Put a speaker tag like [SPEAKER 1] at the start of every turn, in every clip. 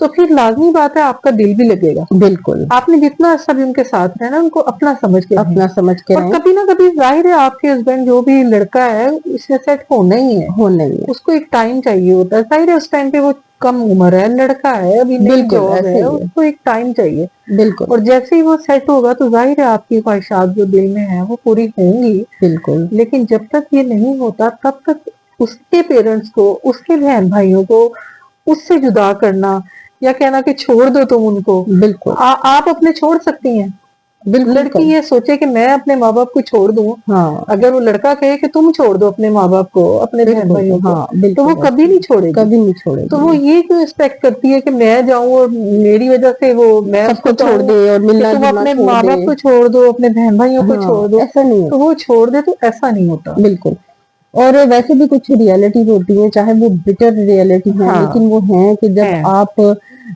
[SPEAKER 1] تو پھر لازمی بات ہے آپ کا دل بھی لگے گا.
[SPEAKER 2] بالکل
[SPEAKER 1] آپ نے جتنا عرصہ بھی ان کے ساتھ رہنا ان کو اپنا سمجھ کے رہیں.
[SPEAKER 2] اپنا سمجھ کے
[SPEAKER 1] اور
[SPEAKER 2] رہیں.
[SPEAKER 1] کبھی نہ کبھی ظاہر ہے آپ کے ہسبینڈ جو بھی لڑکا ہے اس میں سیٹ ہونا ہی ہے.
[SPEAKER 2] ہونا ہی ہے.
[SPEAKER 1] اس کو ایک ٹائم چاہیے ہوتا ہے. ظاہر ہے اس ٹائم پہ وہ کم عمر ہے, لڑکا ہے, ابھی نئی
[SPEAKER 2] بالکل
[SPEAKER 1] جاب
[SPEAKER 2] ایسے
[SPEAKER 1] ہے,
[SPEAKER 2] ہی
[SPEAKER 1] اس
[SPEAKER 2] ہے.
[SPEAKER 1] کو ایک ٹائم چاہیے.
[SPEAKER 2] بالکل
[SPEAKER 1] اور جیسے ہی وہ سیٹ ہوگا تو ظاہر ہے آپ کی خواہشات جو دل میں ہیں وہ پوری ہوں گی.
[SPEAKER 2] بالکل
[SPEAKER 1] لیکن جب تک یہ نہیں ہوتا تب تک اس کے پیرنٹس کو, اس کے بہن بھائیوں کو اس سے جدا کرنا یا کہنا کہ چھوڑ دو تم ان کو.
[SPEAKER 2] بالکل
[SPEAKER 1] آپ اپنے چھوڑ سکتی ہیں.
[SPEAKER 2] بالکل
[SPEAKER 1] لڑکی یہ سوچے کہ میں اپنے ماں باپ کو چھوڑ دوں,
[SPEAKER 2] ہاں
[SPEAKER 1] اگر وہ لڑکا کہے کہ تم چھوڑ دو اپنے ماں باپ کو, اپنے بہن
[SPEAKER 2] بالکل
[SPEAKER 1] بھائیوں کو,
[SPEAKER 2] ہاں
[SPEAKER 1] تو وہ
[SPEAKER 2] بالکل
[SPEAKER 1] کبھی نہیں چھوڑے گی.
[SPEAKER 2] کبھی نہیں چھوڑے
[SPEAKER 1] تو
[SPEAKER 2] گی.
[SPEAKER 1] وہ یہ کیوں ایکسپیکٹ کرتی ہے کہ میں جاؤں اور میری وجہ سے وہ میں اس
[SPEAKER 2] سب
[SPEAKER 1] کو
[SPEAKER 2] چھوڑ
[SPEAKER 1] کہوں
[SPEAKER 2] دے اور
[SPEAKER 1] کہ
[SPEAKER 2] ملنا
[SPEAKER 1] تم
[SPEAKER 2] جلنا
[SPEAKER 1] اپنے
[SPEAKER 2] چھوڑ
[SPEAKER 1] ماں
[SPEAKER 2] دے.
[SPEAKER 1] باپ کو چھوڑ دو, اپنے بہن بھائیوں کو
[SPEAKER 2] ہاں
[SPEAKER 1] چھوڑ دو,
[SPEAKER 2] ایسا نہیں
[SPEAKER 1] تو
[SPEAKER 2] ہوتا.
[SPEAKER 1] وہ چھوڑ دے. تو ایسا نہیں ہوتا.
[SPEAKER 2] بالکل. اور ویسے بھی کچھ ریئلٹیز ہوتی ہیں, چاہے وہ بٹر ریئلٹی ہیں,
[SPEAKER 1] ہاں
[SPEAKER 2] لیکن وہ ہیں کہ جب
[SPEAKER 1] ہے.
[SPEAKER 2] آپ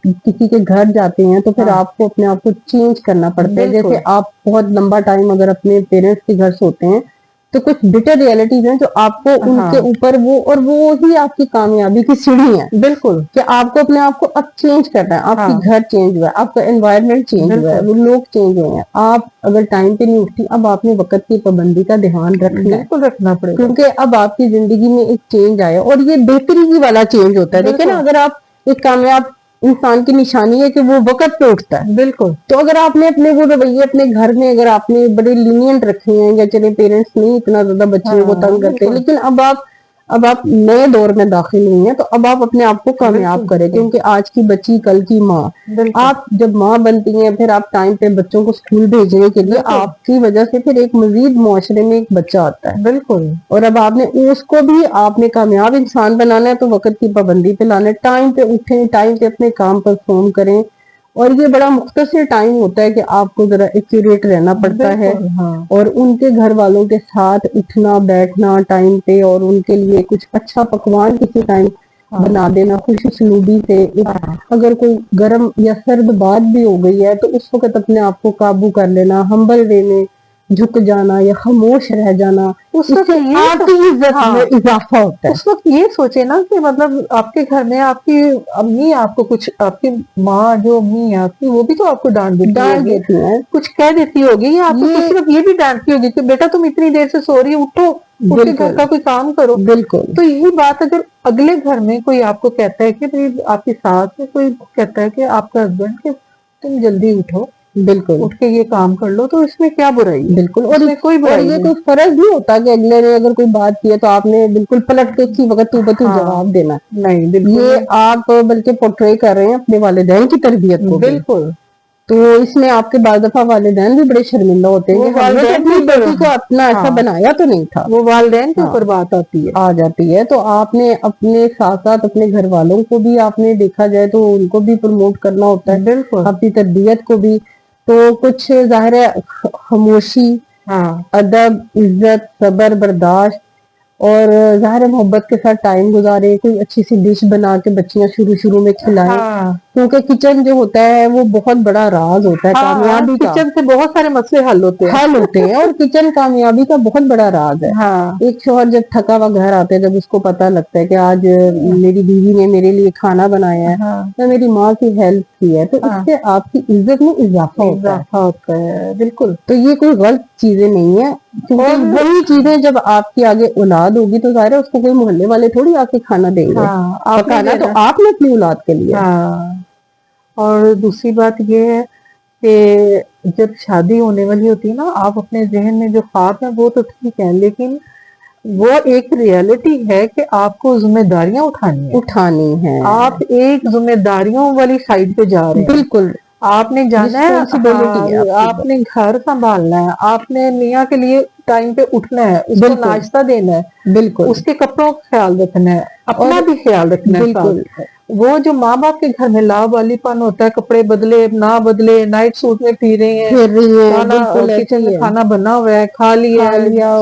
[SPEAKER 2] کسی کے گھر جاتے ہیں تو پھر
[SPEAKER 1] ہاں
[SPEAKER 2] آپ کو اپنے آپ کو چینج کرنا پڑتا ہے.
[SPEAKER 1] بالکل
[SPEAKER 2] جیسے آپ بہت لمبا ٹائم اگر اپنے پیرنٹس کے گھر سوتے ہیں تو کچھ بٹر ریئلٹیز ہیں جو آپ کو ان
[SPEAKER 1] ہاں
[SPEAKER 2] کے اوپر وہ ہی آپ کی کامیابی کی سیڑھی ہے
[SPEAKER 1] بالکل
[SPEAKER 2] کہ آپ کو اپنے آپ کو اب چینج کرنا ہے. آپ کی
[SPEAKER 1] ہاں
[SPEAKER 2] گھر چینج ہوا ہے, آپ کا انوائرمنٹ چینج ہوا ہے,
[SPEAKER 1] بالکل
[SPEAKER 2] وہ لوگ چینج ہوئے ہیں. آپ اگر ٹائم پہ نہیں اٹھتی, اب آپ نے وقت کی پابندی کا دھیان رکھنا ہے,
[SPEAKER 1] بالکل رکھنا پڑے گا.
[SPEAKER 2] کیونکہ اب آپ کی زندگی میں ایک چینج آیا اور یہ بہتری ہی والا چینج ہوتا ہے. دیکھیں نا,
[SPEAKER 1] بالکل
[SPEAKER 2] اگر آپ ایک کامیاب انسان کی نشانی ہے کہ وہ وقت پہ اٹھتا ہے.
[SPEAKER 1] بالکل
[SPEAKER 2] تو اگر آپ نے اپنے وہ رویے اپنے گھر میں اگر آپ نے بڑے لینینٹ رکھے ہیں, یا چلے پیرنٹس نہیں اتنا زیادہ بچیوں کو
[SPEAKER 1] ہاں
[SPEAKER 2] تنگ کرتے,
[SPEAKER 1] بالکل
[SPEAKER 2] لیکن اب آپ نئے دور میں داخل ہوئی ہیں, تو اب آپ اپنے آپ کو کامیاب
[SPEAKER 1] بالکل
[SPEAKER 2] کریں,
[SPEAKER 1] بالکل
[SPEAKER 2] کیونکہ آج کی بچی کل کی ماں.
[SPEAKER 1] بالکل
[SPEAKER 2] آپ جب ماں بنتی ہیں پھر آپ ٹائم پہ بچوں کو اسکول بھیجنے کے لیے,
[SPEAKER 1] بالکل
[SPEAKER 2] آپ کی وجہ سے پھر ایک مزید معاشرے میں ایک بچہ آتا ہے.
[SPEAKER 1] بالکل
[SPEAKER 2] اور اب آپ نے اس کو بھی آپ نے کامیاب انسان بنانا ہے, تو وقت کی پابندی پہ لانا ہے. ٹائم پہ اٹھیں, ٹائم پہ اپنے کام پرفارم کریں. اور یہ بڑا مختصر ٹائم ہوتا ہے کہ آپ کو ذرا ایکوریٹ رہنا پڑتا ہے,
[SPEAKER 1] بالکل ہاں
[SPEAKER 2] اور ان کے گھر والوں کے ساتھ اٹھنا بیٹھنا ٹائم پہ, اور ان کے لیے کچھ اچھا پکوان کسی ٹائم
[SPEAKER 1] ہاں
[SPEAKER 2] بنا دینا خوش اسلوبی سے.
[SPEAKER 1] ہاں
[SPEAKER 2] اگر کوئی گرم یا سرد بات بھی ہو گئی ہے تو اس وقت اپنے آپ کو قابو کر لینا, ہمبل دینے, جھک جانا یا خاموش رہ جانا,
[SPEAKER 1] اس
[SPEAKER 2] اس
[SPEAKER 1] وقت
[SPEAKER 2] سے
[SPEAKER 1] یہ
[SPEAKER 2] آپ کی عزت
[SPEAKER 1] ہاں
[SPEAKER 2] میں اضافہ ہوتا ہے.
[SPEAKER 1] اس وقت یہ سوچے نا کہ مطلب آپ کے گھر میں آپ کی امی آپ کو کچھ, آپ کی ماں جو امی ہے آپ کی, وہ بھی تو آپ کو ڈانٹ دیتی
[SPEAKER 2] ڈانٹ
[SPEAKER 1] ہوگی,
[SPEAKER 2] دیتی ہیں.
[SPEAKER 1] کچھ کہہ دیتی ہوگی, یا آپ کو
[SPEAKER 2] یہ
[SPEAKER 1] صرف یہ بھی ڈانٹتی ہوگی کہ بیٹا تم اتنی دیر سے سو رہی ہو, اٹھو, اٹھ کے گھر
[SPEAKER 2] بالکل
[SPEAKER 1] کا کوئی کام کرو.
[SPEAKER 2] بالکل
[SPEAKER 1] تو یہی بات اگر اگلے گھر میں کوئی آپ کو کہتا ہے کہ آپ کی ساس میں کوئی کہتا ہے کہ آپ کا ہسبینڈ کہ تم جلدی اٹھو,
[SPEAKER 2] بالکل
[SPEAKER 1] اٹھ کے یہ کام کر لو, تو اس میں کیا برائی ہے؟
[SPEAKER 2] بالکل.
[SPEAKER 1] اس میں کوئی
[SPEAKER 2] اور
[SPEAKER 1] برائی
[SPEAKER 2] یہ
[SPEAKER 1] نہیں.
[SPEAKER 2] کوئی فرض نہیں ہوتا کہ اگلے نے اگر کوئی بات کی ہے تو آپ نے بالکل پلٹ کے اسی وقت تو بتو
[SPEAKER 1] ہاں
[SPEAKER 2] جواب دینا.
[SPEAKER 1] نہیں بالکل
[SPEAKER 2] یہ
[SPEAKER 1] نہیں.
[SPEAKER 2] آپ بلکہ پورٹری کر رہے ہیں اپنے والدین کی تربیت کو بھی.
[SPEAKER 1] بالکل
[SPEAKER 2] تو اس میں آپ کے بعض دفعہ والدین بھی بڑے شرمندہ ہوتے ہیں
[SPEAKER 1] وہ
[SPEAKER 2] کہ ہم نے تو
[SPEAKER 1] والدین کے
[SPEAKER 2] اپنی
[SPEAKER 1] اوپر
[SPEAKER 2] بیٹی کو اپنا ایسا
[SPEAKER 1] ہاں
[SPEAKER 2] بنایا تو نہیں تھا.
[SPEAKER 1] وہ والدین کے
[SPEAKER 2] ہاں
[SPEAKER 1] اوپر بات آتی ہے.
[SPEAKER 2] آ جاتی ہے. تو آپ نے اپنے ساتھ ساتھ اپنے گھر والوں کو بھی, آپ نے دیکھا جائے تو ان کو بھی پروموٹ کرنا ہوتا ہے,
[SPEAKER 1] بالکل
[SPEAKER 2] اپنی تربیت کو بھی. تو کچھ ظاہر ہے خاموشی,
[SPEAKER 1] ہاں
[SPEAKER 2] ادب, عزت, صبر, برداشت, اور ظاہر محبت کے ساتھ ٹائم گزارے. کوئی اچھی سی ڈش بنا کے بچیاں شروع میں کھلائیں,
[SPEAKER 1] ہاں
[SPEAKER 2] کیونکہ کچن جو ہوتا ہے وہ بہت بڑا راز ہوتا ہے
[SPEAKER 1] ہاں
[SPEAKER 2] کامیابی کا.
[SPEAKER 1] کچن سے بہت سارے مسئلے حل ہوتے ہیں.
[SPEAKER 2] حل ہوتے ہیں, اور کچن کامیابی کا بہت بڑا راز ہے.
[SPEAKER 1] ہاں
[SPEAKER 2] ایک شوہر جب تھکا ہوا گھر آتا ہے, جب اس کو پتا لگتا ہے کہ آج میری بیوی نے میرے لیے کھانا بنایا ہے,
[SPEAKER 1] ہاں
[SPEAKER 2] تو میری ماں کی ہیلپ کی ہے, تو اس
[SPEAKER 1] ہاں
[SPEAKER 2] سے آپ کی عزت میں اضافہ ہوتا ہے.
[SPEAKER 1] اضافہ ہوتا ہے. بالکل.
[SPEAKER 2] تو یہ کوئی غلط چیزیں نہیں ہیں, کیونکہ
[SPEAKER 1] اور
[SPEAKER 2] وہی چیزیں جب آپ کی آگے اولاد ہوگی تو ظاہر ہے اس کو کوئی محلے والے تھوڑی آ کے کھانا دیں گے,
[SPEAKER 1] ہاں آپ نے
[SPEAKER 2] پکانا تو
[SPEAKER 1] دینا.
[SPEAKER 2] آپ نے اپنی اولاد کے لیے.
[SPEAKER 1] ہاں اور دوسری بات یہ ہے کہ جب شادی ہونے والی ہوتی ہے نا, آپ اپنے ذہن میں جو خواب ہیں وہ تو ٹھیک ہے, لیکن وہ ایک ریئلٹی ہے کہ آپ کو ذمہ داریاں اٹھانی ہیں.
[SPEAKER 2] اٹھانی ہے.
[SPEAKER 1] آپ ایک ذمہ داریوں والی سائڈ پہ جا رہے ہیں.
[SPEAKER 2] بالکل
[SPEAKER 1] آپ نے جانا ہے,
[SPEAKER 2] رسپانسبلٹی ہے
[SPEAKER 1] ہاں
[SPEAKER 2] کی
[SPEAKER 1] آپ نے گھر سنبھالنا ہے, آپ نے میاں کے لیے ٹائم پہ اٹھنا ہے, اس کو
[SPEAKER 2] بالکل
[SPEAKER 1] ناشتہ دینا ہے,
[SPEAKER 2] بالکل.
[SPEAKER 1] اس کے کپڑوں کا خیال رکھنا ہے,
[SPEAKER 2] اور
[SPEAKER 1] اپنا بھی خیال رکھنا ہے ساتھ.
[SPEAKER 2] بالکل
[SPEAKER 1] وہ جو ماں باپ کے گھر میں لاوالی پن ہوتا ہے, کپڑے بدلے نہ بدلے, نائٹ سوٹ میں پھی رہی ہیں,
[SPEAKER 2] پھر رہی ہے,
[SPEAKER 1] کھانا
[SPEAKER 2] بالکل ایسے
[SPEAKER 1] کچن میں
[SPEAKER 2] ہی ہے.
[SPEAKER 1] کھانا بنا ہوا ہے, کھا لیا,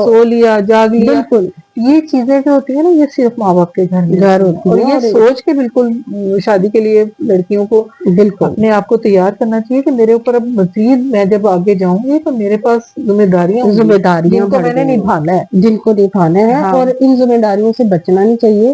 [SPEAKER 1] سو لیا, جاگ لیا,
[SPEAKER 2] بالکل
[SPEAKER 1] یہ چیزیں جو ہوتی ہیں نا یہ صرف ماں باپ کے گھر میں ہوتی ہیں. اور یہ سوچ کے بالکل شادی کے لیے لڑکیوں کو
[SPEAKER 2] بالکل
[SPEAKER 1] اپنے آپ کو تیار کرنا چاہیے کہ میرے اوپر اب مزید میں جب آگے جاؤں گی تو میرے پاس ذمہ داریاں ہوں گی
[SPEAKER 2] ذمہ داریاں
[SPEAKER 1] جن کو
[SPEAKER 2] بڑھ
[SPEAKER 1] میں نے
[SPEAKER 2] گئی ہیں,
[SPEAKER 1] نبھانا ہے.
[SPEAKER 2] جن کو نبھانا ہے,
[SPEAKER 1] ہاں
[SPEAKER 2] اور ان ذمہ داریوں سے بچنا نہیں چاہیے.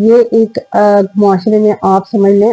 [SPEAKER 2] یہ ایک معاشرے میں آپ سمجھ لیں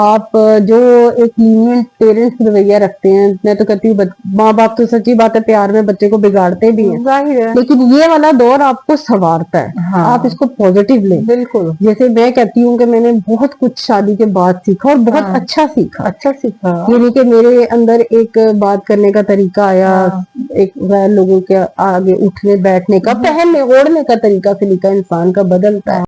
[SPEAKER 2] آپ جو ایک لینینٹ پیرنٹس رویہ رکھتے ہیں, میں تو کہتی ہوں ماں باپ تو سچی بات ہے پیار میں بچے کو بگاڑتے بھی ہیں,
[SPEAKER 1] ظاہر ہے
[SPEAKER 2] لیکن یہ والا دور آپ کو سنوارتا ہے.
[SPEAKER 1] ہاں
[SPEAKER 2] آپ اس کو پازیٹیو لیں.
[SPEAKER 1] بالکل
[SPEAKER 2] جیسے میں کہتی ہوں کہ میں نے بہت کچھ شادی کے بعد سیکھا اور بہت
[SPEAKER 1] ہاں
[SPEAKER 2] اچھا سیکھا.
[SPEAKER 1] اچھا سیکھا
[SPEAKER 2] یعنی کہ میرے اندر ایک بات کرنے کا طریقہ آیا,
[SPEAKER 1] ہاں
[SPEAKER 2] ایک غیر لوگوں کے آگے اٹھنے بیٹھنے کا, پہننے اوڑھنے کا طریقہ سے انسان کا بدلتا ہے.